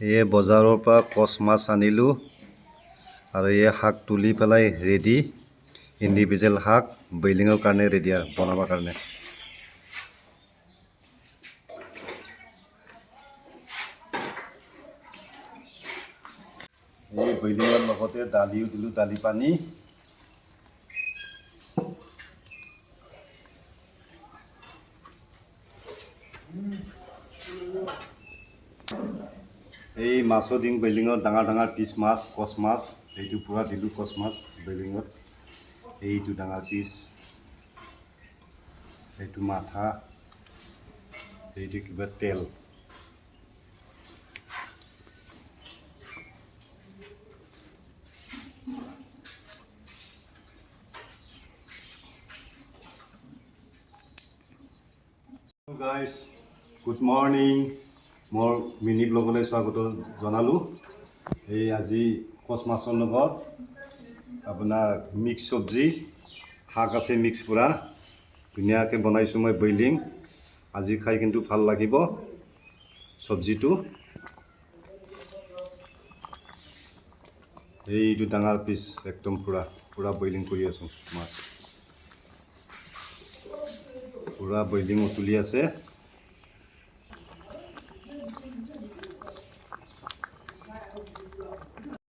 এই বজাৰৰ পৰা কচ মাছ আনিলোঁ আৰু এই শাক তুলি পেলাই ৰেডি ইণ্ডিভিজুৱেল শাক বইলিঙৰ কাৰণে ৰেডি বনাবৰ কাৰণে। এই বইলিঙৰ লগতে দালিও দিলোঁ, দালি পানী। এই মাছৰ ডিম বইলিঙত ডাঙৰ ডাঙৰ পিচ মাছ, কচ মাছ, এইটো পূৰা দিলোঁ কচ মাছ বইলিঙত। এইটো ডাঙৰ পিচ, এইটো মাথা, এইটো কিবা তেল। Guys, good morning. মোৰ মিনি ব্লগলৈ স্বাগত জনালোঁ। এই আজি কচ মাছৰ লগত আপোনাৰ মিক্স চব্জি, শাক আছে মিক্স পূৰা ধুনীয়াকৈ বনাইছোঁ মই বইলিং। আজি খাই কিন্তু ভাল লাগিব চব্জিটো। এইটো ডাঙৰ পিচ একদম পূৰা বইলিং কৰি আছোঁ মাছ, পূৰা বইলিং উতলি আছে।